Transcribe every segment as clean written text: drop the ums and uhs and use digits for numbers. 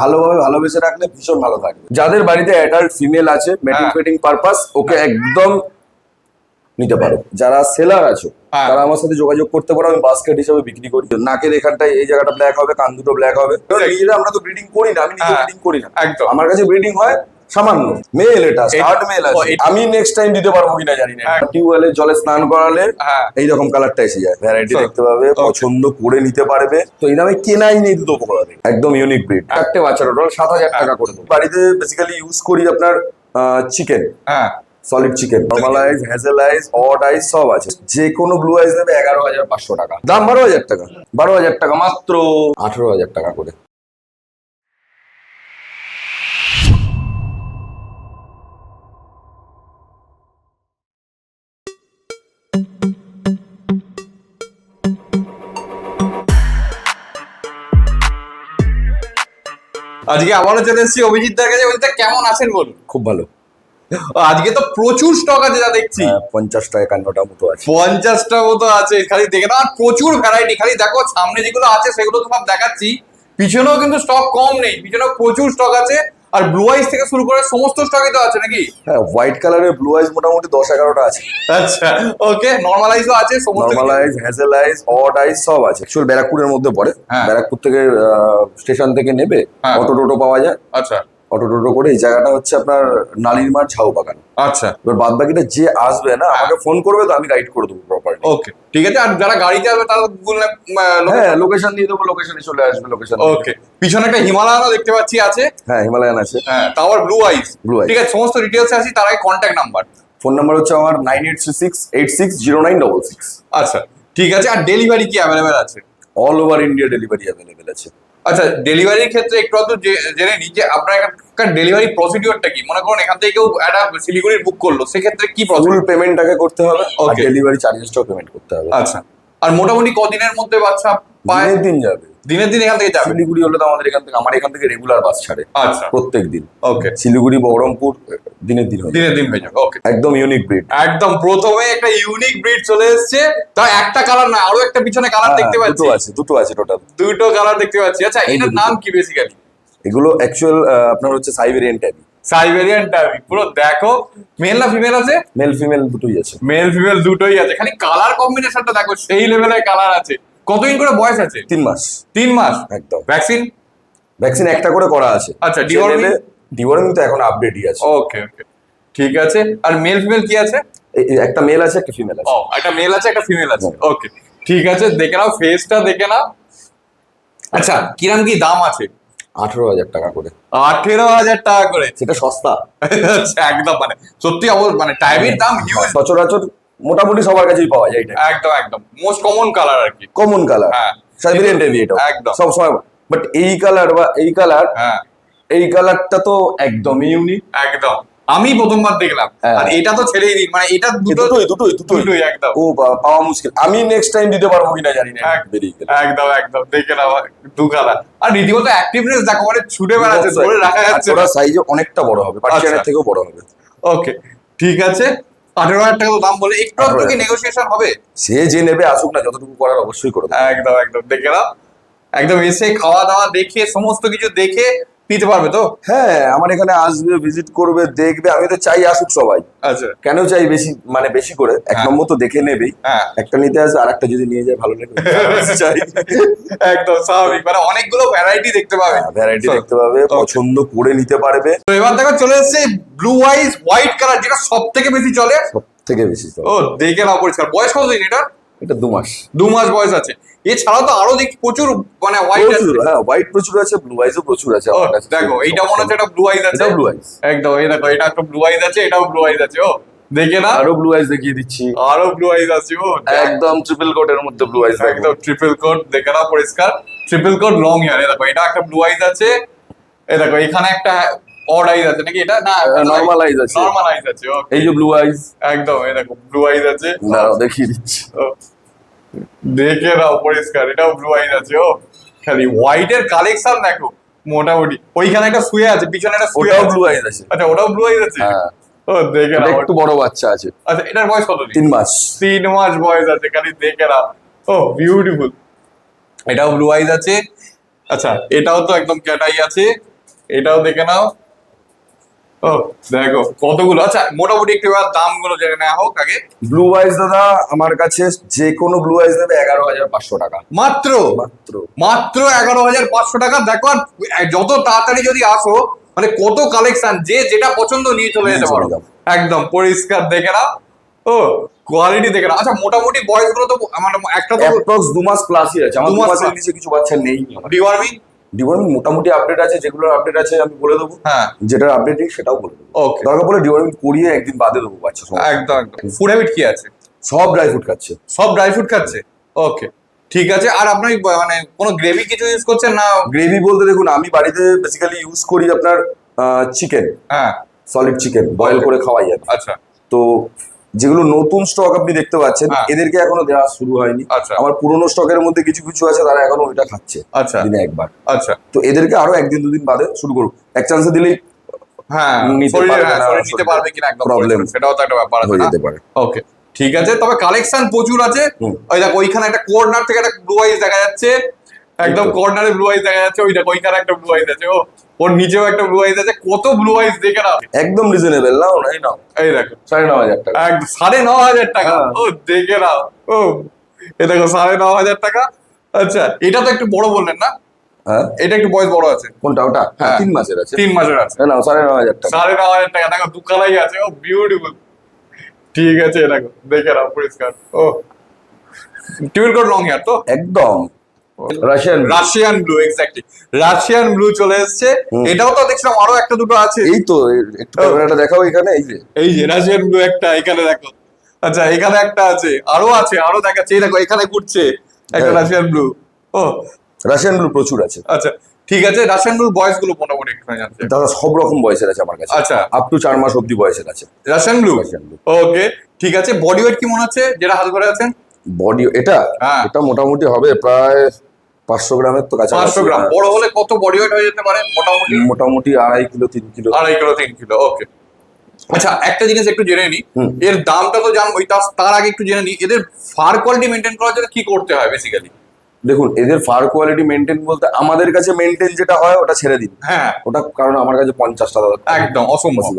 ভালোভাবে ভালোবেসে রাখলে ভীষণ ভালো থাকবে। যাদের বাড়িতে অ্যাডাল্ট ফিমেল আছে মেটিং ফেটিং পারপাস, ওকে একদম নিতে পারো। যারা সেলার আছো তারা আমার সাথে যোগাযোগ করতে পারো, আমি বাস্কেট হিসেবে বিক্রি করি। নাকের এখানটায় এই জায়গাটা ব্ল্যাক হবে, কান দুটো ব্ল্যাক হবে। নিজেরা আমরা তো ব্রিডিং করি না, আমি নিজে ব্রিডিং করি না, একদম। আমার কাছে ব্রিডিং হয় সামান্য। মেল, এটা স্টার্ট মেল আছে। আমি নেক্সট টাইম দিতে পারবো কিনা জানি না। টিউবওয়েলে জলে স্নান করালে এইরকম কালারটা এসে যায়। ভ্যারাইটি দেখতে পাবে, পছন্দ করে নিতে পারবে। তো এই দামে কেনাই নেই দুটো উপকার, একদম ইউনিক ব্রিড। চারটে বাচ্চা টোটাল 7,000 টাকা করে দেবো। বাড়িতে বেসিক্যালি ইউজ করি আপনার চিকেন, সলিড চিকেন, নর্মাল আইস, হ্যাজেল আইস, অড আইস সব আছে। যে কোনো ব্লু আইস নেবে 11,500 টাকা দাম। 12,000 টাকা, 12,000 টাকা মাত্র 18,000 টাকা করে। আজকে আবারও চলে এসেছি অভিজিৎ দার কাছে। অভিজিৎ দা কেমন আছেন বলুন? খুব ভালো। আজকে তো প্রচুর স্টক আছে যা দেখছি। 50টা 51টা মতো আছে। 50টা মতো আছে, খালি দেখে না। আর প্রচুর ভ্যারাইটি, খালি দেখো সামনে যেগুলো আছে সেগুলো তো সব দেখাচ্ছি, পিছনেও কিন্তু স্টক কম নেই, পিছনেও প্রচুর স্টক আছে। আর ব্লু আইস থেকে শুরু করে সমস্ত স্টকই তো আছে নাকি? হ্যাঁ, হোয়াইট কালারের ব্লু আইস মোটামুটি 10-11টা আছে। আচ্ছা, ওকে। নর্মাল আইসও আছে, সমস্ত নর্মাল আইস, হ্যাজেল আইস, অড আইস সব আছে। অ্যাকচুয়াল ব্যারাকপুরের মধ্যে পড়ে। ব্যারাকপুর থেকে স্টেশন থেকে নেবে অটো টোটো পাওয়া যায়। আচ্ছা, অটো টোটো করে এই জায়গাটা হচ্ছে আপনার নালিরমার ঝাউ বাগান। আচ্ছা। এবার বাদ বাকিটা যে আসবে না আমাকে ফোন করবে, তো আমি গাইড করে দেবো প্রপারলি। ওকে, ঠিক আছে। আর যারা গাড়িতে আসবে তারা গুগল ম্যাপ, হ্যাঁ লোকেশন দিয়ে দেবো, লোকেশনে চলে আসবে। লোকেশন ওকে। পিছনে একটা হিমালয়ানও দেখতে পাচ্ছি আছে। হ্যাঁ, হিমালয়ান আছে। হ্যাঁ, তাও ব্লু আইস। ব্লু আইস, ঠিক আছে। সমস্ত ডিটেলস আছে, তার আগে কন্ট্যাক্ট নাম্বার। ফোন নাম্বার হচ্ছে আমার 9836860966। আচ্ছা, ঠিক আছে। আর ডেলিভারি কি অ্যাভেলেবেল আছে? All over India delivery available আছে। আচ্ছা, ডেলিভারির ক্ষেত্রে একটু আধটু জেনে নিই যে আপনার এখানকার ডেলিভারি প্রসিডিওরটা কি। মনে করুন এখান থেকে কেউ একটা শিলিগুড়ির বুক করলো, সেক্ষেত্রে কি ফুল প্রসিডিওর? পেমেন্ট আগে করতে হবে, আর Okay. ডেলিভারি চার্জেসটাও পেমেন্ট করতে হবে। আচ্ছা। আর মোটামুটি কদিনের মধ্যে বাচ্চা পায়? দিনের দিন যাবে। দিনের দিন এখান থেকে যাবে? শিলিগুড়ি হলে তো আমাদের এখান থেকে, আমার এখান থেকে রেগুলার বাস ছাড়ে আচ্ছা, প্রত্যেক দিন। ওকে। শিলিগুড়ি, বহরমপুর দিনের দিন হবে। দিনের দিন হয়ে যাবে। ওকে, একদম ইউনিক ব্রিড। একদম প্রথমে একটা ইউনিক ব্রিড চলে এসেছে। তা একটা কালার না, আরো একটা পিছনে কালার দেখতে পাচ্ছি। দুটো আছে টোটাল। দুটো কালার দেখতে পাচ্ছি। আচ্ছা, এটার নাম কি বেসিক্যালি? এগুলো অ্যাকচুয়াল আপনার হচ্ছে সাইবেরিয়ান ট্যাবি। Siberian type. পুরো দেখো, মেল না ফিমেল আছে? মেল ফিমেল দুটোই আছে। মেল ফিমেল দুটোই আছে, খালি কালার কম্বিনেশনটা দেখো সেই লেভেলের কালার আছে। কতদিন করে বয়স আছে? 3 মাস। 3 মাস একদম। ভ্যাকসিন? ভ্যাকসিন একটা করে করা আছে। আচ্ছা, ডিওয়ার্মিং? ডিওয়ার্মিং তো এখন আপডেটই আছে। ওকে, ওকে, ঠিক আছে। আর মেল ফিমেল কি আছে? একটা মেল আছে, একটা ফিমেল আছে। ও, একটা মেল আছে, একটা ফিমেল আছে। ওকে, ঠিক আছে। দেখে নাও, ফেসটা দেখে নাও। আচ্ছা, কিরম কি দাম আছে? 18,000 টাকা করে। 18,000 টাকা করে? সেটা সস্তা। আচ্ছা, একদম মানে সত্যি মানে টাইমের দাম হিউজ। সচরাচর মোটামুটি সবার কাছেই পাওয়া যায় এটা। একদম, একদম মোস্ট কমন কালার আর কি। Common colour. হ্যাঁ, সাইবেরিয়ান ট্যাবি এটা একদম। সব সময়। বাট এই কালার বা এই কালার, হ্যাঁ, এই কালারটা তো একদমই ইউনিক। একদম। আমি প্রথমবার দেখলাম। আর এটা তো ছেড়েই দিন, মানে এটা দুটোই একদম। ও পাওয়া মুশকিল। আমি নেক্সট টাইম দিতে পারবো কিনা জানি না। বেরিয়ে গেল। একদম, একদম দেখে নাও, দু কালার। আর রীতিমতো অ্যাক্টিভনেস দেখো, মানে ছুটে বেড়াচ্ছে, ধরে রাখা যাচ্ছে। ওটা সাইজে অনেকটা বড় হবে, পার্সিয়ানের থেকেও বড় হবে। ওকে, ঠিক আছে। 18,000 টাকা তো দাম বলে, একটু একটু কি নেগোসিয়েশন হবে? সে যে নেবে আসুক না, যতটুকু করার অবশ্যই করে দেবে। একদম, একদম দেখে নাও। একদম এসে খাওয়া দাওয়া দেখে, সমস্ত কিছু দেখে নিতে পারবে তো? হ্যাঁ, আমার এখানে আসবে, ভিজিট করবে, দেখবে। আমি তো চাই আসুক সবাই। আচ্ছা, কেন চাই বেশি, মানে বেশি করে এক নম্বর তো দেখে নেবেই। একটা নিতে আসবে, আর একটা যদি নিয়ে যায় ভালো লাগে। চাই একদম স্বাভাবিক। মানে অনেকগুলো ভ্যারাইটি দেখতে পাবে, ভ্যারাইটি দেখতে পাবে, পছন্দ করে নিতে পারবে। তো এবার দেখো চলে এসেছে ব্লু আইস হোয়াইট কালার, যেটা সব থেকে বেশি চলে। সব থেকে বেশি চলে। ও, দেখে নাও পরিষ্কার। বয়স কতদিন এটা? এটা 2 মাস। 2 মাস বয়স আছে। এছাড়াও তো আরো দেখি প্রচুর, মানে হোয়াইট আছে। হ্যাঁ, হোয়াইট প্রচুর আছে, ব্লু আইসও প্রচুর আছে আমার কাছে। দেখো, এইটা মনে হচ্ছে একটা ব্লু আইস আছে। এটা ব্লু আইস। একদম, এই দেখো, এটা একটা ব্লু আইস আছে, এটাও ব্লু আইস আছে। ও, দেখে না, আরো ব্লু আইস দেখিয়ে দিচ্ছি। আরো ব্লু আইস আছে। ও, একদম ট্রিপল কোটের মধ্যে ব্লু আইস। একদম ট্রিপল কোট, দেখে নাও পরিষ্কার। Triple coat long hair. দেখো, এটা একটা ব্লু আইস আছে। এই দেখো, এখানে একটা অড আইস আছে নাকি? এটা না, নরমাল আইস আছে। নরমাল আইস আছে। এই যে ব্লু আইস। একদম, এই দেখো ব্লু আইস আছে। দাঁড়াও দেখিয়ে দিচ্ছি। ও, দেখে নাও পরিষ্কার, এটাও ব্লু আইস আছে। ও, খালি হোয়াইটের কালেকশন দেখো মোটামুটি। ওইখানে একটা শুয়ে আছে, পিছনে একটা শুয়ে ওটাও আছে। ব্লু আইস আছে। আচ্ছা, ওটাও ব্লু আইস আছে। হ্যাঁ, ও, দেখে এটা নাও। একটু বড় বাচ্চা আছে। আচ্ছা, এটার বয়স কত? 3 মাস। 3 মাস বয়স আছে, খালি দেখে নাও। ও, বিউটিফুল। এটাও ব্লু আইস আছে। আচ্ছা, এটাও তো একদম ক্যাটাই আছে, এটাও দেখে নাও। ও দেখো কতগুলো। আচ্ছা মোটামুটি একটু এবার দামগুলো জেনে নেওয়া হোক আগে। ব্লু আইস দাদা আমার কাছে যে কোনো ব্লু আইস দেবে 11,500 টাকা মাত্র মাত্র। মাত্র 11,500 টাকা। দেখো আর যত তাড়াতাড়ি যদি আসো, মানে কত কালেকশন, যে যেটা পছন্দ নিয়ে চলে যেতে পারো। একদম পরিষ্কার দেখে নাও। ও কোয়ালিটি দেখে নাও। আচ্ছা মোটামুটি বয়স গুলো তো মানে একটা তো অ্যাপ্রক্স 2 মাস প্লাসই আছে আমার, 2 2 মাস মাসের নিচে কিছু বাচ্চা নেই। ডিওয়ার্মিং ডিওয়ার্মিং মোটামুটি আপডেট আছে, যেগুলোর আপডেট আছে আমি বলে দেবো, হ্যাঁ যেটার আপডেট নেই সেটাও বলে দেবো। ওকে দরকার পড়লে ডিওয়ার্মিং করিয়ে একদিন বাদে দেবো বাচ্চা সব। একদম একদম। ফুড হ্যাবিট কি আছে? সব ড্রাই ফ্রুট খাচ্ছে। সব ড্রাই ফ্রুট খাচ্ছে, ওকে ঠিক আছে। আর আপনি মানে কোনো গ্রেভি কিছু ইউজ করছেন না? গ্রেভি বলতে দেখুন আমি বাড়িতে বেসিক্যালি ইউজ করি আপনার চিকেন, হ্যাঁ সলিড চিকেন বয়েল করে খাওয়াই আমি। আচ্ছা তো যেগুলো নতুন স্টক আপনি দেখতে পাচ্ছেন হ্যাঁ। এদেরকে এখনো দেওয়া শুরু হয়নি। আচ্ছা আমার পুরোনো স্টকের মধ্যে কিছু কিছু আছে তারা এখনো ওইটা খাচ্ছে আচ্ছা দিনে একবার। আচ্ছা তো এদেরকে আরো একদিন দুদিন বাদে শুরু করুক, এক চান্সে দিলেই হ্যাঁ নিতে শরীরে পারবে না, শরীর নিতে পারবে কিনা একদম প্রবলেম সেটাও তো একটা ব্যাপার আছে হয়ে না? যেতে পারে। ওকে ঠিক আছে, তবে কালেকশন প্রচুর আছে। হুম। ওই দেখো ওইখানে একটা কর্নার থেকে একটা ব্লু আইস দেখা যাচ্ছে, একদম কর্নারে ব্লু আইস দেখা যাচ্ছে। ওই দেখো ওইখানে একটা ব্লু আইস আছে, ও ওর নিচেও একটা ব্লু আইস আছে। কত ব্লু আইস দেখে নাও, একদম রিজনেবল নাও নাই নাও এই দেখো 9,500 টাকা। 9,500 টাকা। হ্যাঁ। ও দেখে নাও, ও এ দেখো 9,500 টাকা। আচ্ছা এটা তো একটু বড় বললেন না? হ্যাঁ এটা একটু বয়স বড় আছে। কোনটা ওটা? হ্যাঁ হ্যাঁ। 3 মাসের আছে। 3 মাসের আছে, নাও 9,500 টাকা। 9,500 টাকা। দেখো দুকালাই আছে, ও বিউটিফুল। ঠিক আছে দেখো দেখে নাও পরিষ্কার। ও টিউল কোড লং হেয়ার তো একদম Russian. Russian blue, exactly Russian blue চলে এসেছে। হুম। এটাও তো দেখছিলাম আরো একটা দুটো আছে। এই তো একটু ক্যামেরাটা দেখাও এখানে, এই যে এই যে রাশিয়ান ব্লু একটা এখানে দেখো। আচ্ছা এখানে একটা আছে, আরো দেখাচ্ছে। এই দেখো এখানে ঘুরছে একটা হ্যাঁ। Russian blue. ও রাশিয়ান ব্লু প্রচুর আছে আচ্ছা ঠিক আছে। রাশিয়ান ব্লু বয়স গুলো মোটামুটি একটু জানতে। দাদা, সব রকম বয়সের আছে আমার কাছে। আচ্ছা আপ টু 4 মাস অব্দি বয়সের আছে রাশিয়ান ব্লু, রাশিয়ান ব্লু। ওকে ঠিক আছে। বডি ওয়েট কি মনে হচ্ছে যেটা হাত ধরে আছেন? বডি এটা হ্যাঁ। এটা মোটামুটি হবে প্রায় 500 গ্রামের তো কাছাকাছি। 500 গ্রাম। বড় হলে কত বডি ওয়েট হয়ে যেতে পারে মোটামুটি? মোটামুটি 2.5 কিলো 3 কিলো। 2.5 কিলো 3 কিলো, ওকে। আচ্ছা একটা জিনিস একটু জেনে নি, হুম। এর দামটা তো জানবোই, তার আগে একটু জেনে নি এদের ফার কোয়ালিটি মেনটেন করার জন্য কি করতে হয় বেসিক্যালি? দেখুন এদের ফার কোয়ালিটি মেনটেন বলতে আমাদের কাছে মেনটেন যেটা হয় ওটা ছেড়ে দিন, হ্যাঁ ওটা কারণ আমার কাছে 50 টাকা একদম অসম্ভব।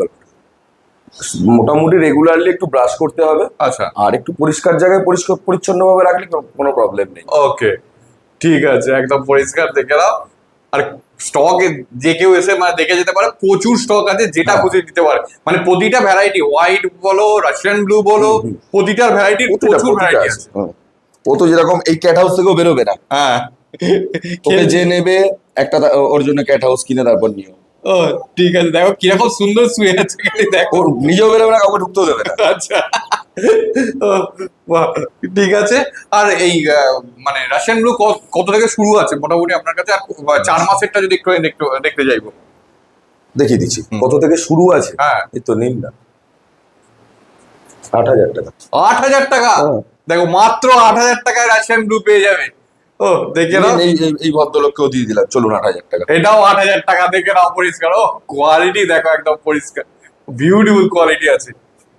মোটামুটি রেগুলারলি একটু ব্রাশ করতে হবে, আচ্ছা আর একটু পরিষ্কার জায়গায় পরিষ্কার পরিচ্ছন্ন ভাবে রাখলে কোনো প্রবলেম নেই। ওকে ঠিক আছে, একদম পরিষ্কার দেখে নাও। আর স্টক যে কেউ এসে মানে দেখে যেতে পারে, প্রচুর স্টক আছে, যেটা হ্যাঁ। খুশি দিতে পারে। মানে প্রতিটা ভ্যারাইটি, হোয়াইট বলো রাশিয়ান ব্লু বলো, প্রতিটার ভ্যারাইটির প্রচুর ভ্যারাইটি আছে। ও তো যেরকম এই ক্যাট হাউস থেকেও বেরোবে না, হ্যাঁ ওকে যে নেবে একটা ওর জন্য ক্যাট হাউস কিনে তারপর নিও। ও ঠিক আছে, দেখো কিরকম সুন্দর শুয়ে আছে খালি দেখো। ও নিজেও বেরোবে না, কাউকে ঢুকতেও দেবে না। আচ্ছা ও, বাহ, ঠিক আছে। আর এই মানে রাশিয়ান ব্লু কত থেকে শুরু আছে মোটামুটি আপনার কাছে? আর 4 মাসেরটা যদি একটু দেখতে যাইবো। দেখিয়ে দিচ্ছি হুম। কত থেকে শুরু আছে। হ্যাঁ এই তো নিন না, 8,000 টাকা। 8,000 টাকা। হ্যাঁ। দেখো মাত্র 8,000 টাকায় রাশিয়ান ব্লু পেয়ে যাবে। ও দেখে নাও, এই ভদ্রলোককেও দিয়ে দিলাম, চলুন 8,000 টাকা। এটাও 8,000 টাকা। দেখে নাও পরিষ্কার, ও কোয়ালিটি দেখো একদম পরিষ্কার, বিউটিফুল কোয়ালিটি আছে।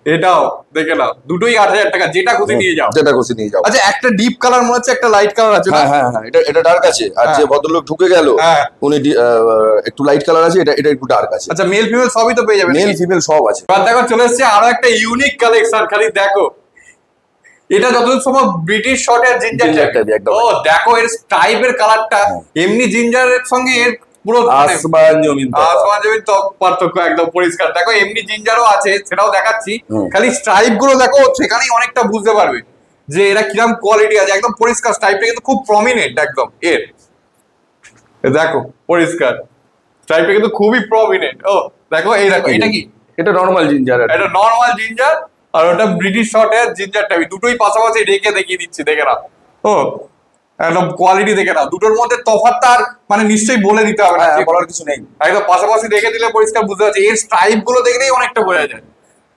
এটাও দেখে নাও, দুটোই 8,000 টাকা, যেটা খুশি নিয়ে যাও। যেটা খুশি নিয়ে যাও। আচ্ছা একটা ডিপ কালার মনে হচ্ছে, একটা লাইট কালার আছে না? হ্যাঁ হ্যাঁ হ্যাঁ, এটা ডার্ক আছে, আর যে হ্যাঁ। ভদ্রলোক ঢুকে গেল হ্যাঁ। উনি একটু লাইট কালার আছে, এটা একটু ডার্ক আছে। আচ্ছা মেল ফিমেল সবই তো পেয়ে যাবে মেল নাকি? ফিমেল সব আছে। এবার দেখো চলে এসেছে আরো একটা ইউনিক কালেকশন, খালি দেখো। এটা যতদূর সম্ভব ব্রিটিশ শর্টের জিঞ্জার Ginger টাইপ। type, একদম। ও দেখো এর টাইপের কালারটা, হ্যাঁ। এমনি জিঞ্জারের সঙ্গে এর পুরো মানে আসমান জমিন তফাৎ। আসমান জমিন পার্থক্য, একদম পরিষ্কার। দেখো এমনি জিঞ্জারও আছে, সেটাও দেখাচ্ছি। হুম। খালি স্ট্রাইপ গুলো দেখো, সেখানেই অনেকটা বুঝতে পারবে যে এরা কিরকম কোয়ালিটি আছে। একদম পরিষ্কার, স্ট্রাইপটা কিন্তু খুব প্রমিনেন্ট একদম এর। দেখো পরিষ্কার, স্ট্রাইপটা কিন্তু খুবই প্রমিনেন্ট। ও দেখো এই দেখো, এটা কি? এটা নর্মাল জিঞ্জার। এটা নর্মাল জিঞ্জার, আর ওটা ব্রিটিশ শর্টের জিঞ্জার টাইপ। দুটোই পাশাপাশি রেখে দেখিয়ে দিচ্ছি, দেখে নাও। ও একদম কোয়ালিটি দেখে নাও। দুটোর মধ্যে তফাৎটা আর মানে নিশ্চয়ই বলে দিতে হবে না, বলার কিছু নেই। একদম পাশাপাশি রেখে দিলে পরিষ্কার বুঝতে পারছি। এর স্ট্রাইপ গুলো দেখলেই অনেকটা বোঝা যায়।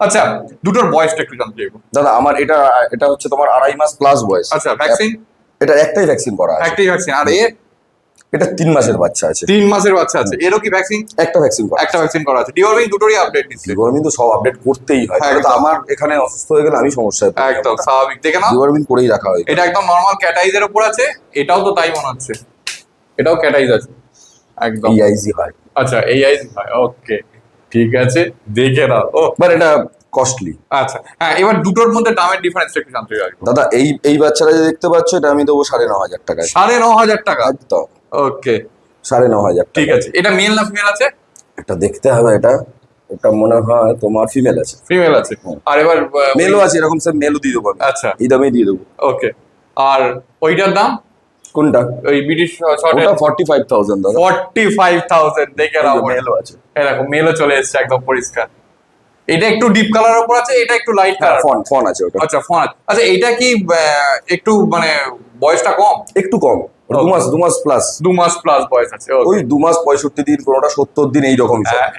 আচ্ছা দুটোর বয়সটা একটু জানতে চাইবো। দাদা আমার এটা হচ্ছে তোমার 2.5 মাস প্লাস বয়স। আচ্ছা ভ্যাকসিন? এটা একটাই ভ্যাকসিন করা আছে। একটাই ভ্যাকসিন। আর এর? এটা 3 মাসের বাচ্চা আছে। 3 মাসের বাচ্চা আছে, এরও কি ভ্যাকসিন? একটা ভ্যাকসিন করা। একটা ভ্যাকসিন করা আছে। ডিওয়ার্মিং দুটোরই আপডেট দিচ্ছে। ডিওয়ার্মিং তো সব আপডেট করতেই হয়, হ্যাঁ, তাহলে তো একদম। আমার এখানে অসুস্থ হয়ে গেলে আমি সমস্যায় পড়ে একদম যাবো। স্বাভাবিক, দেখে নাও। ডিওয়ার্মিং করেই রাখা হয়। এটা একদম নর্মাল ক্যাটাইজের উপর আছে, এটাও তো তাই মনে হচ্ছে। এটাও ক্যাটাইজ আছে একদম। EIC হয়, আচ্ছা AIC হয়, ওকে ঠিক আছে দেখে নাও। ও বাট এটা কস্টলি। আচ্ছা হ্যাঁ, এবার দুটোর মধ্যে দামের ডিফারেন্সটা একটু জানতে চাই। দাদা এই বাচ্চাটা যে দেখতে পাচ্ছ, এটা আমি দেবো 9,500 টাকায়। 9,500 টাকা? একদম ওকে 9,500 টাকা। ঠিক আছে, এটা মেল না ফিমেল আছে? এটা দেখতে হবে, এটা মনে হয় তোমার ফিমেল আছে। ফিমেল আছে। আর এবার মেলও আছে, এরকম সব মেলও দিয়ে দেবো আমি। আচ্ছা এই দামেই দিয়ে দেবো। ওকে, আর ওইটার দাম? কোনটা? ওই ব্রিটিশ শর্টের? ওটা 45,000 দাদা। 45,000 দেখে নাও। মেলও আছে, এরকম মেলও চলে এসেছে একদম পরিষ্কার। এটা একটু ডিপ কালারের উপর আছে, এটা একটু লাইট কালার। ফন আছে ওটা। আচ্ছা ফন আছে। আচ্ছা এটা কি একটু মানে বয়সটা কম? একটু কম, 2 মাস প্লাস। 2 মাস প্লাস বয়স আছে। ওই 2 মাস 65 দিন, কোনোটা 70 দিন, এইরকম।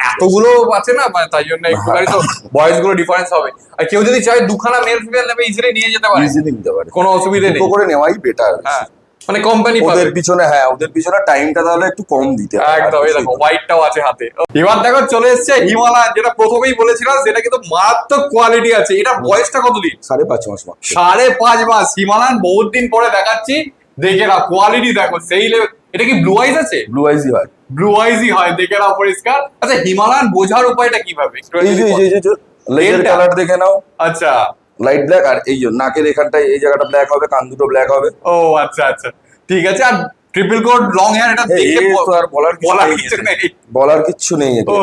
এতগুলো আছে না, মানে তাই জন্য একটুখানি তো বয়সগুলো ডিফারেন্স হবে। আর কেউ যদি চায় দুখানা মেল ফিমেল নেবে, ইজিলি নিয়ে যেতে পারে, ইজিলি নিতে পারে, কোনো অসুবিধা নেই। দুটো করে নেওয়াই বেটার। হ্যাঁ মানে কোম্পানি ওদের পিছনে, ওদের পিছনে টাইমটা তাহলে একটু কম দিতে হবে। একদম। এই দেখো হোয়াইটটাও আছে হাতে। এবার দেখো চলে এসেছে হিমালয়ান, যেটা প্রথমেই বলেছিলাম, সেটা কিন্তু মারাত্মক কোয়ালিটি আছে। এটা বয়সটা কতদিন? 5.5 মাস মাত্র। 5.5 মাস। হিমালয়ান বহুত দিন পরে দেখাচ্ছি, দেখে না কোয়ালিটি দেখো সেই লেভেল। এটা কি ব্লু আইজ আছে? ব্লু আইজি হয়, ব্লু আইজই হয়, দেখে নাও পরিষ্কার। আচ্ছা হিমালয়ান বোঝার উপায়টা কিভাবে? এই যে লেজের কালার দেখে নাও। আচ্ছা লাইট ব্ল্যাক, আর এই যে নাকের এখানটায় এই জায়গাটা ব্ল্যাক হবে, কান দুটো ব্ল্যাক হবে। ও আচ্ছা আচ্ছা ঠিক আছে। আর ট্রিপল কোড লং হেয়ার, এটা দেখে তো আর বলার কিছু নেই। বলার কিচ্ছু নেই। ও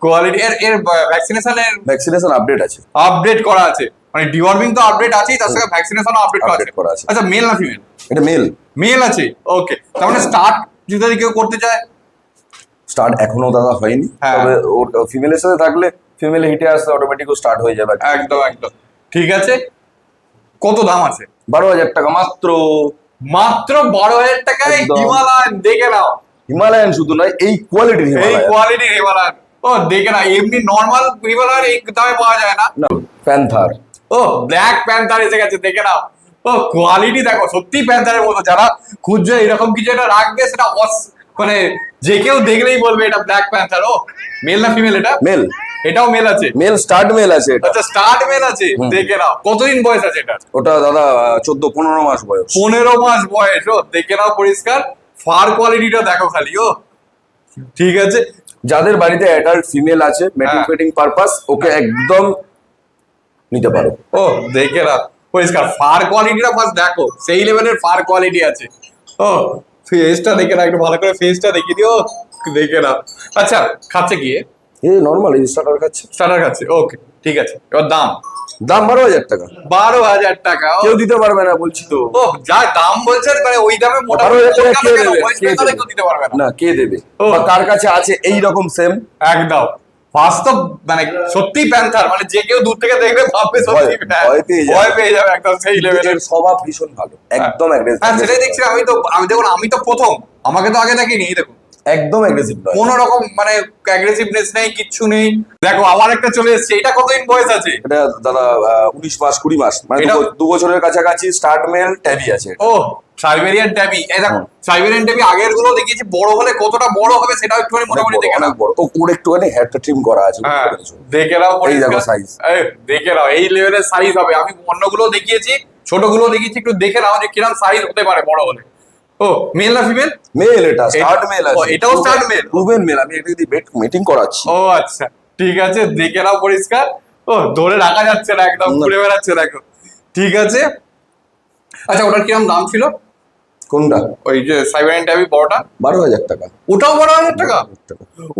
কোয়ালিটি। এর ভ্যাকসিনেশন আপডেট আছে, আপডেট করা আছে, মানে ডিওয়ার্মিং তো আপডেট আছেই, তার সঙ্গে ভ্যাকসিনেশনও আপডেট করা আছে। আচ্ছা মেল না ফিমেল? এটা মেল। মেল আছে, ওকে। তার মানে স্টার্ট যদি কেউ করতে চায়? স্টার্ট এখনো দাদা হয়নি, তবে ওর ফিমেলের সাথে থাকলে ফিমেল হিটে আসলে অটোমেটিক স্টার্ট হয়ে যাবে। একদম একদম ঠিক আছে। কত দাম আছে? 12,000 টাকা মাত্র। মাত্র 12,000 টাকায় হিমালয়ান, দেখে নাও। হিমালয়ান শুধু নয়, এই কোয়ালিটির এই কোয়ালিটির হিমালয়ান। ও দেখে না, এমনি নরমাল হিমালয়ান এই দামে পাওয়া যায় না। প্যান্থার। ও ব্ল্যাক প্যান্থার এসে গেছে, দেখে নাও। ও কোয়ালিটি দেখো, সত্যি প্যান্থারের মতো। যারা খুঁজছে এরকম কিছু একটা রাখবে, সেটা মানে যে কেউ দেখলেই বলবে এটা ব্ল্যাক প্যান্থার। ও মেল না ফিমেল? এটা মেল। এটাও মেল আছে? মেল, স্টার্ট মেল আছে এটা। আচ্ছা স্টার্ট মেল আছে, দেখে নাও। কতদিন বয়স আছে এটা? ওটা দাদা 14-15 মাস বয়স। 15 মাস বয়স। ও দেখে নাও পরিষ্কার, ফার কোয়ালিটিটা দেখো খালি। ও ঠিক আছে। যাদের বাড়িতে অ্যাডাল্ট ফিমেল আছে মেটিং ফিটিং পারপাস, ওকে একদম নিতে পারো। ও দেখে নাও পরিষ্কার, ফার কোয়ালিটিটা ফার্স্ট দেখো, সেই লেভেলের ফার কোয়ালিটি আছে। ও ফেসটা দেখে নাও, একটু ভালো করে ফেসটা দেখিয়ে দিও, দেখে নাও। আচ্ছা খাচ্ছে কি? এই নরমাল এই স্টার্টার খাচ্ছে। স্টার্টার খাচ্ছে, ওকে ঠিক আছে। এবার দাম? দাম 12,000 টাকা। 12,000 টাকা? কেউ দিতে পারবে না বলছি তো। ও যা দাম বলছেন, মানে ওই দামে মোটামুটি দিতে পারবে না। কে দেবে? বা কার কাছে আছে এই রকম সেম? একদম বাস্তব, মানে সত্যি প্যান্থার, মানে যে কেউ দূর থেকে দেখবে ভাববে সত্যি ভয় পেয়ে যাবে একদম, সেই লেভেলের স্বভাব ভীষণ ভালো, একদম অ্যাগ্রেসিভ। হ্যাঁ সেটাই দেখছি। আমি তো প্রথম, আমাকে তো আগে দেখিনি। এই দেখো একদম অ্যাগ্রেসিভ নয়, কোনো রকম মানে অ্যাগ্রেসিভনেস নেই, কিচ্ছু নেই। দেখো আবার একটা চলে এসেছে। এটা কতদিন বয়স আছে? এটা দাদা 19 মাস 20 মাস, মানে 2 বছরের কাছাকাছি। স্টার্ট মেল, ট্যাবি আছে। ও সাইবেরিয়ান ট্যাবি। এই দেখো সাইবেরিয়ান ট্যাবি আগের গুলো দেখিয়েছি, বড় হলে কতটা বড় হবে সেটাও একটুখানি মোটামুটি দেখে নাও। বড়, ওর একটুখানি হেয়ারটা ট্রিম করা আছে। দেখে নাও এই দেখো সাইজ, দেখে নাও এই লেভেলের সাইজ হবে। আমি অন্যগুলো দেখিয়েছি, ছোটগুলো দেখিয়েছি, একটু দেখে নাও যে কিরকম সাইজ হতে পারে বড় হলে। ও মেল না ফিমেল? মেল। এটা স্টার্ট মেল আছে। এটাও স্টার্ট মেল? Proven mail. আমি এটা দিয়ে মিটিং করাচ্ছি। ও আচ্ছা ঠিক আছে, দেখে নাও পরিষ্কার। ও ধরে রাখা যাচ্ছে না, একদম ঘুরে বেড়াচ্ছে দেখো। ঠিক আছে। আচ্ছা ওটার কিরকম দাম ছিল? কোনটা? ওই যে সাইবেরিয়ান ট্যাবি বড়টা? 12,000 টাকা। ওটাও 12,000 টাকা?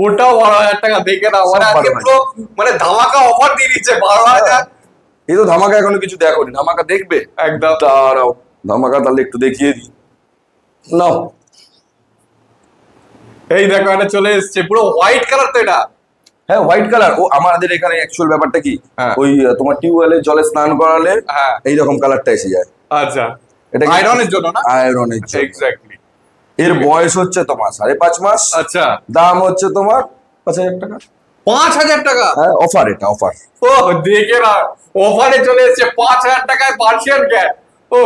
ওটাও 12,000 টাকা। দেখে নাও, মানে আজকে পুরো মানে ধামাকা অফার দিয়ে দিচ্ছে 12,000। এই তো ধামাকা এখনো কিছু দেখোনি, ধামাকা দেখবে একদম। দাঁড়াও, ধামাকা তাহলে একটু দেখিয়ে দিই। নাও এই দেখো এটা চলে এসেছে, পুরো হোয়াইট কালার তো এটা। হ্যাঁ হোয়াইট কালার। ও আমাদের এখানে অ্যাকচুয়াল ব্যাপারটা কি, ওই তোমার টিউবওয়েলের জলে স্নান করালে এইরকম কালারটা এসে যায়। আচ্ছা এটা আয়রনের জন্য না? আয়রনের জন্য। এক্স্যাক্টলি। এর বয়স হচ্ছে তোমার 5.5 মাস। আচ্ছা দাম হচ্ছে তোমার 5,000 টাকা। 5,000 টাকা? হ্যাঁ অফার, এটা অফার। ও দেখে না, অফারে চলে এসেছে 5,000 টাকায় পার্সিয়ান ক্যাট। ও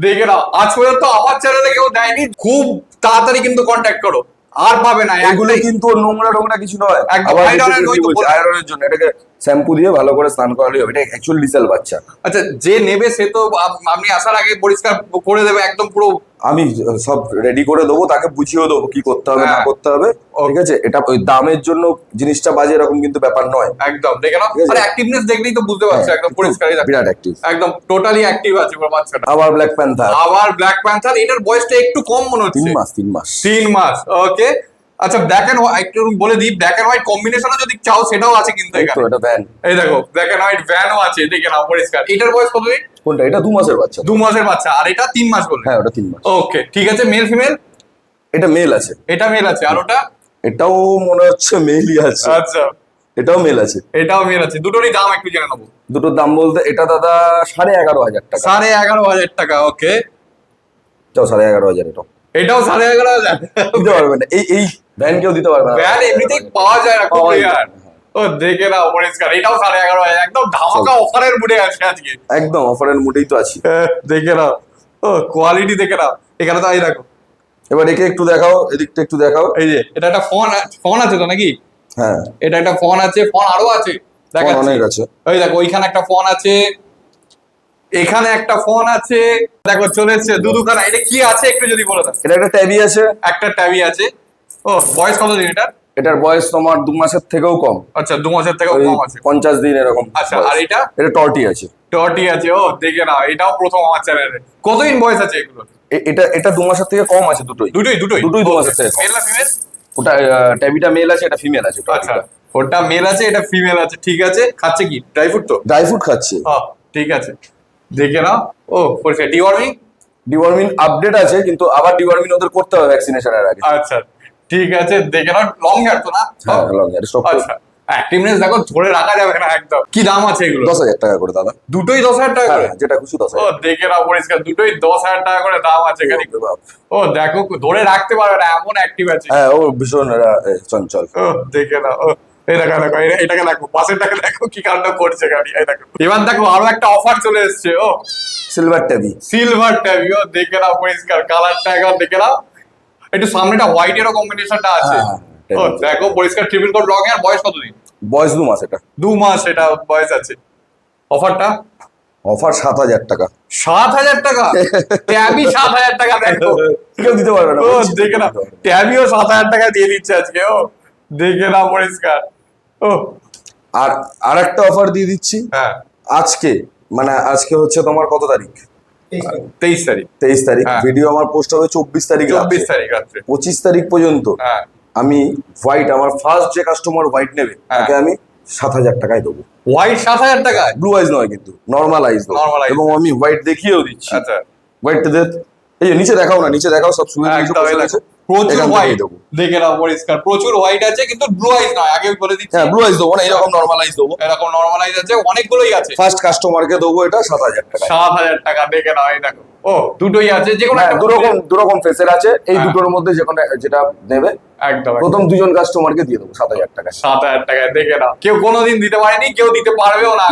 দেখে না, আজ পর্যন্ত আমার চ্যানেলে কেউ দেয়নি। খুব তাড়াতাড়ি কিন্তু কন্ট্যাক্ট করো, আর পাবে না। এগুলো কিন্তু নোংরা কিছু নয়, আবার আয়রনের জন্য। এটাকে শ্যাম্পু দিয়ে ভালো করে স্নান করালে হবে। এটা অ্যাকচুয়াল লিসেল বাচ্চা। আচ্ছা যে নেবে সে তো আপনি আসার আগে পরিষ্কার করে দেবে একদম পুরো আমি সব রেডি করে দেবো, তাকে বুঝিয়ে দেবো কি করতে হবে না করতে হবে, ঠিক আছে? এটা ওই দামের জন্য জিনিসটা বাজে এরকম কিন্তু ব্যাপার নয়। একদম দেখে নাও, আর অ্যাক্টিভনেস দেখলেই তো বুঝতে পারছো একদম পরিষ্কারই বিরাট অ্যাক্টিভ, একদম টোটালি অ্যাক্টিভ আছে পুরো বাচ্চাটা। আবার ব্ল্যাক প্যান্থার, এটার বয়সটা একটু কম মনে হচ্ছে, 3 মাস। ওকে। আচ্ছা ব্ল্যাক এন্ড হোয়াইট একটু বলে দিই, ব্ল্যাক এন্ড হোয়াইট কম্বিনেশনও যদি চাও সেটাও আছে কিন্তু এখানে। এটা ভ্যান, এই দেখো ব্ল্যাক এন্ড হোয়াইট ভ্যানও আছে, দেখে নাও পরিষ্কার। এটার বয়স কত দিন? কোনটা? এটা 2 মাসের বাচ্চা। 2 মাসের বাচ্চা, আর এটা 3 মাস বললে? হ্যাঁ, ওটা 3 মাস। ওকে ঠিক আছে। Male female? এটা মেল আছে। এটা মেল আছে, আর ওটা? এটাও মনে হচ্ছে মেলই আছে। আচ্ছা, এটাও মেল আছে। এটাও মেল আছে। দুটোরই দাম একটু জেনে নেবো। দুটোর দাম বলতে এটা দাদা 11,500 টাকা। 11,500 টাকা, ওকে। এটাও 11,500। এটাও 11,500 দিতে পারবে না, এই ভ্যান কেউ দিতে পারবে না। ভ্যান এমনিতেই পাওয়া যায় না, খুব রেয়ার। ও দেখে নাও পরিষ্কার, এটাও 11,500, একদম ধামাকা অফারের মুডে আছে আজকে। একদম অফারের মুডেই তো আছি। দেখে নাও, ও কোয়ালিটি দেখে নাও। এখানে তো এই দেখো, এবার একে একটু দেখাও, এদিকটা একটু দেখাও। এই যে এটা একটা ফোন আছে তো নাকি? হ্যাঁ, এটা একটা ফোন আছে, ফোন আরো আছে দেখাচ্ছি। অনেক আছে। ওই দেখো ওইখানে একটা ফোন আছে, এখানে একটা ফোন আছে, দেখো চলে এসছে দুখানা। এটা কি আছে একটু যদি বলে দাও। এটা একটা ট্যাবি আছে। একটা ট্যাবি আছে। ও বয়স কত দিন এটা? এটার বয়স তোমার 2 মাসের থেকেও কম। আচ্ছা 2 মাসের থেকেও ওই কম আছে, 50 দিন এরকম। আচ্ছা বয়স। আর এটা? এটা টর্টি আছে। টটি আছে, ও দেখে নাও, এটাও প্রথম আমার চ্যানেলে। কতদিন বয়স আছে এগুলো? এটা 2 মাসের থেকে কম আছে। দুটোই দুটোই 2 মাসের থেকে কম। মেল না ফিমেল? ওটা ট্যাবিটা মেল আছে, এটা ফিমেল আছে। আচ্ছা ওটা মেল আছে, এটা ফিমেল আছে, ঠিক আছে। খাচ্ছে কি? ড্রাই ফ্রুট তো? ড্রাই ফ্রুট খাচ্ছে। ঠিক আছে, দেখে নাও। ও পরিষ্কার। ডিওয়ার্মিং আপডেট আছে, কিন্তু আবার ডিওয়ার্মিং ওদের করতে হবে ভ্যাকসিনেশনের আগে। আচ্ছা ঠিক আছে, দেখে নাও। লং হেয়ার তো না? হ্যাঁ, লং হেয়ার। স্টপ। আচ্ছা অ্যাক্টিভনেস দেখো, ধরে রাখা যাবে না একদম। কি দাম আছে এগুলো? 10,000 টাকা করে দাদা। দুটোই 10,000 টাকা করে? হ্যাঁ, যেটা খুশি 10,000। ও দেখে নাও পরিষ্কার, দুটোই 10,000 টাকা করে দাম আছে এখানে। ও দেখো, ধরে রাখতে পারবে না এমন অ্যাক্টিভ আছে। হ্যাঁ, ও ভীষণ চঞ্চল। ও দেখে নাও, ও এই দেখো দেখো, এটাকে দেখো, পাশেরটাকে দেখো কি কাণ্ড করছে গাড়ি। এই দেখো, এবার দেখো আরো একটা অফার চলে এসছে। ও সিলভার ট্যাবি। সিলভার ট্যাবি, ও দেখে নাও পরিষ্কার, কালারটা একবার দেখে নাও। একটু সামনেটা হোয়াইট এরও কম্বিনেশনটা আছে। ও দেখো পরিষ্কার, ট্রিপল কোট লং এর। বয়স কত দিন? বয়স 2 মাস। এটা 2 মাস এটা বয়স আছে। অফারটা? অফার 7,000 টাকা। 7,000 টাকা? ট্যাবি 7,000 টাকা? দেখো কেউ দিতে পারবে না। ও দেখে নাও, ট্যাবিও 7,000 টাকা দিয়ে দিচ্ছে আজকে। ও দেখে নাও পরিষ্কার। ও আর একটা অফার দিয়ে দিচ্ছি। হ্যাঁ, আজকে মানে আজকে হচ্ছে তোমার কত তারিখ? 23 তারিখ। 23 তারিখ। হ্যাঁ। ভিডিও আমার পোস্ট হবে 24 তারিখ। 24 তারিখ রাত্রে। 25 তারিখ পর্যন্ত হ্যাঁ, আমি হোয়াইট, আমার ফার্স্ট যে কাস্টমার হোয়াইট নেবে তাকে আমি 7,000 টাকায় দেবো। হোয়াইট 7,000 টাকা? ব্লু আইজ নয়, কিন্তু নর্মাল আইজ দেবো। Normal eyes। এবং আমি হোয়াইট দেখিয়েও দিচ্ছি। আচ্ছা হোয়াইটটা দে, এই যে নিচে দেখাও না, নিচে দেখাও, সব সুবিধা কিছু একদম, এই বসে দেখো, আছে। প্রচুর এখান থেকেই হোয়াইট। দেবো। দেখে নাও পরিষ্কার, প্রচুর হোয়াইট আছে, কিন্তু ব্লু আইজ নয়, আগে বলে দিচ্ছি। হ্যাঁ, ব্লু আইজ দেবো না, এরকম নর্মাল আইজ দেবো। এরকম নরমালাইজ আছে, অনেকগুলোই আছে। ফার্স্ট কাস্টমারকে দেবো এটা 7,000 টাকা। 7,000 টাকা, দেখে নাও। এই দেখো, ও দুটোই আছে, যে কোনো হ্যাঁ, একটা। দুরকম ফেসের আছে। এই হ্যাঁ। দুটোর মধ্যে যে কোনো যেটা নেবে, একদম প্রথম 2জন কাস্টমারকে দিয়ে দেবো 7,000 টাকা। 7,000 টাকায়, দেখে নাও। কেউ কোনোদিন দিতে পারেনি, কেউ দিতে পারবেও না।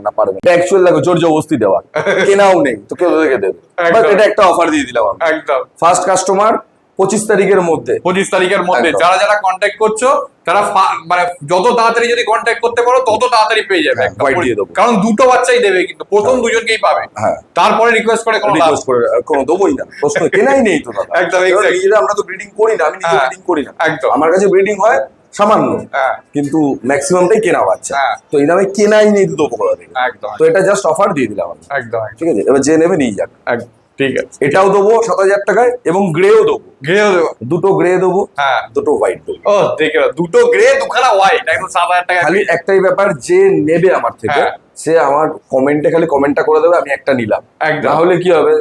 না পারবে না। অ্যাকচুয়াল লাগো জোর জবরদস্তি দেওয়া, কেনাও নেই তো কেউ দেখে দেবে। একদম। বাট এটা একটা অফার দিয়ে দিলাম আমি। একদম ফার্স্ট কাস্টমার 25 তারিখের মধ্যে। 25 তারিখের মধ্যে একদম। যারা কন্ট্যাক্ট করছো, তারা মানে যত তাড়াতাড়ি যদি কন্ট্যাক্ট করতে পারো, তত তাড়াতাড়ি পেয়ে যাবে। হ্যাঁ, white দিয়ে দেবো। কারণ দুটো বাচ্চাই দেবে, কিন্তু প্রথম দুজনকেই পাবে। হ্যাঁ। তারপরে রিকোয়েস্ট করে কোনো লাভ। রিকোয়েস্ট করে কোনো দেবোই না, প্রশ্ন কেনাই নেই তো দাদা। একদম, কারণ exactly। নিজেরা আমরা তো ব্রিডিং করি না, আমি নিজে হ্যাঁ, ব্রিডিং করি না। একদম। আমার কাছে ব্রিডিং হয় সামান্য, হ্যাঁ, কিন্তু ম্যাক্সিমামটাই কেনা বাচ্চা। হ্যাঁ। তো এই নামে কেনাই নেই তো দেবো কোথা থেকে? একদম তো এটা জাস্ট অফার দিয়ে দিলাম আমি। একদম ঠিক আছে, এবার যে নেবে নিয়ে যাক। একদম ঠিক আছে। এটাও দেবো 7,000 টাকায়, এবং গ্রেও দেবো। গ্রেও দেবো? দুটো গ্রে দেবো, হ্যাঁ। দুটো হোয়াইট দেবো। ও দেখে নাও, দুটো গ্রে, দুখানা হোয়াইট, একদম 7,000 টাকা। খালি একটাই ব্যাপার, যে নেবে আমার থেকে হ্যাঁ। সে আমার কমেন্টে খালি কমেন্টটা করে দেবে আমি একটা নিলাম। একদম। তাহলে কি হবে,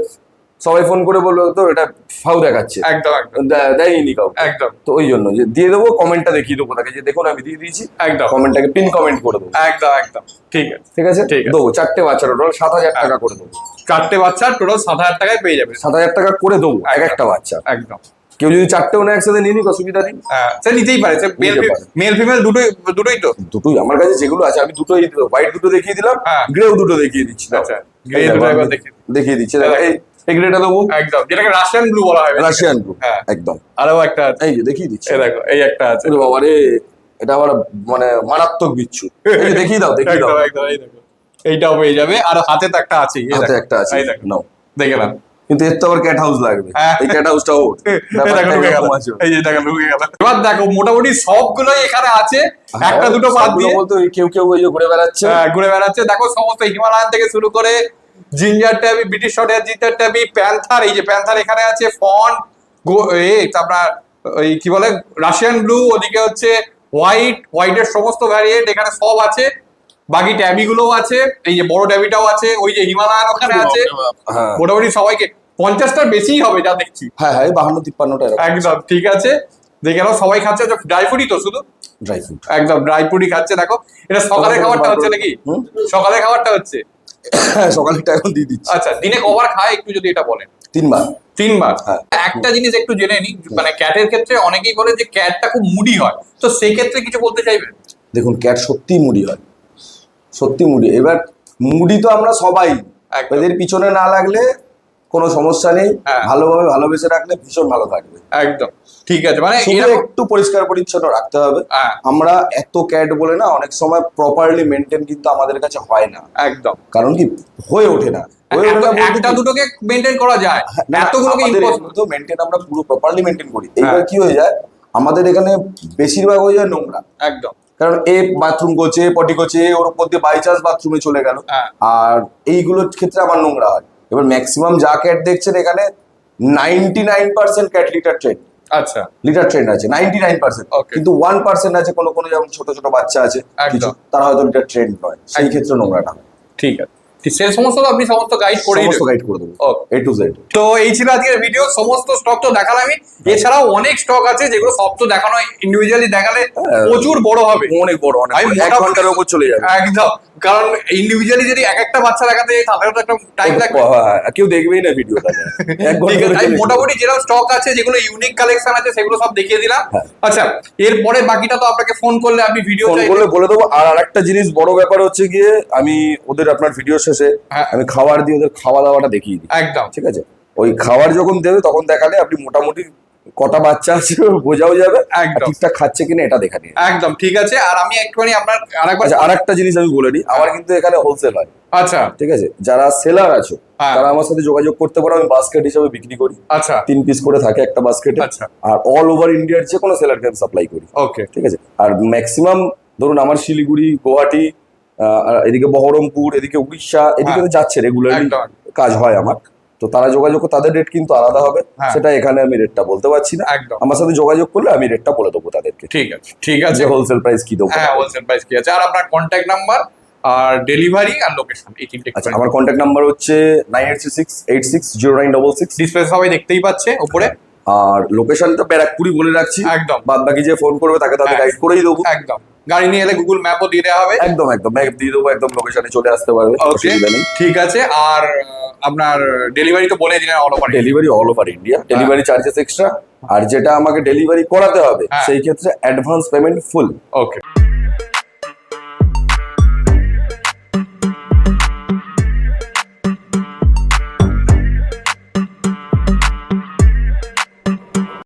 সবাই ফোন করে বললো তো এটা ফাউ দেখাচ্ছে, একদম একদম দেয়নি কাউ। একদম তো ওই জন্য যে দিয়ে দেবো, কমেন্টটা দেখিয়ে দেবো তাকে যে দেখুন আমি দিয়ে দিয়েছি। একদম কমেন্টটাকে পিন কমেন্ট করে দেবো। একদম একদম ঠিক আছে। ঠিক আছে, ঠিক আছে। দেবো 4টে বাচ্চার টোটাল 7,000 টাকা করে দেবো। 4টে বাচ্চা টোটাল 7,000 টাকায় পেয়ে যাবে। 7,000 টাকা করে দেবো এক একটা বাচ্চা। একদম। কেউ যদি 4টেও না একসাথে নিয়ে নিক, অসুবিধা নেই। হ্যাঁ, সে নিতেই পারে। সে নিতে পারে। মেল ফিমেল দুটোই তো? দুটোই আমার কাছে যেগুলো আছে, আমি দুটোই হোয়াইট দুটো দেখিয়ে দিলাম, হ্যাঁ। গ্রেও দুটো দেখিয়ে দিচ্ছি। আচ্ছা, গ্রে দুটো একবার দেখি। দেখিয়ে দিচ্ছি। দেখো, এই গ্রেটা দেবো, একদম, যেটাকে রাশিয়ান ব্লু বলা হয়। Russian blue. হ্যাঁ। একদম। আরো একটা আছে, এই যে দেখিয়ে দিচ্ছি। এই দেখো, এই একটা আছে। ওরে বাবা রে, এটা আবার মানে মারাত্মক বিচ্ছু। এই যে দেখিয়ে দাও, দেখিয়ে দাও। একদম একদম, এই দেখো, এইটাও পেয়ে যাবে। আর হাতে তো একটা আছে, হাতে একটা আছে, নাও। দেখে নাও, কিন্তু এর তো আবার ক্যাট হাউস লাগবে, হ্যাঁ। এই ক্যাট হাউসটা ওর এই যে দেখো ঢুকে গেল। এবার দেখো মোটামুটি সবগুলোই এখানে আছে, একটা দুটো বাদ দিয়ে বলতো কেউ কেউ ওই যে ঘুরে বেড়াচ্ছে। ঘুরে বেড়াচ্ছে। দেখো সমস্ত হিমালয়ান থেকে শুরু করে ginger tabby, British short hair ginger tabby, panther, এই যে প্যান্থার এখানে আছে, ফন আপনার ওই কি বলে রাশিয়ান ব্লু, ওদিকে হচ্ছে হোয়াইটের সমস্ত ভ্যারিয়েন্ট এখানে সব আছে। বাকি ট্যাবি গুলোও আছে, এই যে বড় ট্যাবিটাও আছে, ওই যে হিমালয়ান ওখানে আছে। হ্যাঁ মোটামুটি সবাইকে 50টার বেশিই হবে যা দেখছি। হ্যাঁ, 52-53টা একদম ঠিক আছে, দেখে নাও সবাই খাচ্ছে। ড্রাই ফ্রুটই তো শুধু, ড্রাই ফ্রুট, একদম ড্রাই ফ্রুটই খাচ্ছে। দেখো এটা সকালের খাবারটা হচ্ছে নাকি? সকালের খাবারটা হচ্ছে, সকালেটা এখন দিয়ে দিচ্ছি। আচ্ছা দিনে কবার খায় একটু যদি এটা বলেন। 3 বার। 3 বার। হ্যাঁ। একটা জিনিস একটু জেনে নি, মানে ক্যাটের ক্ষেত্রে অনেকেই বলে যে ক্যাটটা খুব মুডি হয়, তো সেই ক্ষেত্রে কিছু বলতে চাইবেন? দেখুন ক্যাট সত্যি মুডি হয়, সত্যি মুডি। এবার মুডি তো আমরা সবাই, একদম। এদের পিছনে না লাগলে কোনো সমস্যা নেই, হ্যাঁ। ভালোভাবে ভালোবেসে রাখলে ভীষণ ভালো থাকবে। একদম ঠিক আছে, মানে শুধু এরকম একটু পরিষ্কার পরিচ্ছন্ন রাখতে হবে। হ্যাঁ। আমরা এত ক্যাট বলে না, অনেক সময় প্রপারলি মেনটেন কিন্তু আমাদের কাছে হয় না, একদম কারণ কি হয়ে ওঠে না। হয়ে ওঠে না বলতে একটা কি? দুটোকে মেনটেন করা যায়, না, এতগুলোকে আমাদের impossible। এগুলো তো মেনটেন আমরা পুরো প্রপারলি মেনটেন করি। এইবার হ্যাঁ। কি হয়ে যায়, আমাদের এখানে বেশিরভাগ হয়ে যায় নোংরা। একদম কারণ এ বাথরুম করছে, পটি করছে, ওর উপর দিয়ে বাই চান্স বাথরুমে চলে গেল, হ্যাঁ। আর এইগুলোর ক্ষেত্রে আমার নোংরা হয়। এবার ম্যাক্সিমাম যা ক্যাট দেখছেন এখানে 99% ক্যাট লিটার ট্রেন, আচ্ছা লিটার ট্রেন আছে 99%, Okay. কিন্তু 1% আছে কোনো কোনো, যেমন ছোট ছোট বাচ্চা আছে একদম। কিছু, তারা হয়তো লিটার ট্রেন নয়, সেই ক্ষেত্রে নোংরাটা হয়। ঠিক আছে, সে সমস্ত তো আপনি সমস্ত গাইড করে সমস্ত গাইড করে দেবো Okay. A to Z। তো এই ছিল আজকের ভিডিও, সমস্ত স্টক তো দেখালামই, এছাড়াও অনেক স্টক আছে যেগুলো সব তো দেখানো ইন্ডিভিজুয়ালি দেখালে প্রচুর বড় হবে, অনেক বড়, অনেক আমি বড়। 1 মোটামুটি- ঘন্টার উপর চলে যাবে। একদম, কারণ ইন্ডিভিজুয়ালি যদি এক একটা বাচ্চা দেখাতে যাই তাহলে তো একটা টাইম লাগবে। হ্যাঁ, কেউ দেখবেই না ভিডিওটা। ঠিক আছে, আমি মোটামুটি যেরকম স্টক আছে, যেগুলো ইউনিক কালেকশন আছে, সেগুলো সব দেখিয়ে দিলাম। হ্যাঁ। আচ্ছা এরপরে বাকিটা তো আপনাকে ফোন করলে আপনি ভিডিও ফোন করলে বলে দেবো। আর আরেকটা জিনিস বড় ব্যাপার হচ্ছে গিয়ে, আমি ওদের আপনার ভিডিও শেষে হ্যাঁ। আমি খাবার দিয়ে ওদের খাওয়া দাওয়াটা দেখিয়ে দিই, একদম ঠিক আছে? ওই খাবার যখন দেবে তখন দেখালে আপনি মোটামুটি কটা বাচ্চা আছে বোঝাও যাবে, আর একদম। ঠিকঠাক খাচ্ছে কিনা এটা দেখা নিয়ে। একদম ঠিক আছে। আর আমি একটুখানি আপনার আরেকবার আচ্ছা, আরেকটা জিনিস আমি বলে নিই, আমার কিন্তু এখানে হোলসেল হয়, আচ্ছা ঠিক আছে? যারা সেলার আছো হ্যাঁ। তারা আমার সাথে যোগাযোগ করতে পারো, আমি বাস্কেট হিসেবে বিক্রি করি, আচ্ছা 3 পিস করে থাকে একটা বাস্কেটে। আচ্ছা। আর অল ওভার ইন্ডিয়ার যে কোনো সেলারকে আমি সাপ্লাই করি, ওকে ঠিক আছে? আর ম্যাক্সিমাম ধরুন আমার শিলিগুড়ি, গুয়াহাটি, আর এদিকে বহরমপুর, এদিকে উড়িষ্যা, এদিকে তো যাচ্ছে রেগুলারলি একদম। কাজ হয় আমার। তো তারা যোগাযোগ করে, তাদের রেট কিন্তু আলাদা হবে, হ্যাঁ। সেটা এখানে আমি রেটটা বলতে পারছি না। একদম। আমার সাথে যোগাযোগ করলে আমি রেটটা বলে দেবো তাদেরকে, ঠিক আছে ঠিক আছে। যে হোলসেল প্রাইস কি দেবো। হ্যাঁ হোলসেল প্রাইস কি আছে, আর আপনার কন্ট্যাক্ট নাম্বার আর ডেলিভারি আর লোকেশন, এই তিনটে আচ্ছা, আমার কন্ট্যাক্ট নাম্বার হচ্ছে 9836860966। ডিসপ্লে সবাই দেখতেই পাচ্ছে উপরে। আর লোকেশনটা ব্যারাকপুরি বলে রাখছি, একদম। বাদ বাকি যে ফোন করবে তাকে তাদের হ্যাঁ। গাইড করেই দেবো। একদম, গাড়ি নিয়ে এলে গুগল ম্যাপও দিয়ে দেওয়া হবে। একদম একদম ম্যাপ দিয়ে দেবো, একদম লোকেশনে চলে আসতে পারবে, ওকে অসুবিধা নেই। ঠিক আছে। আর আপনার ডেলিভারি তো বলে দিলেন all over. Delivery all over India, delivery charges extra, আর যেটা আমাকে ডেলিভারি করাতে হবে হ্যাঁ। সেই ক্ষেত্রে অ্যাডভান্স পেমেন্ট ফুল। ওকে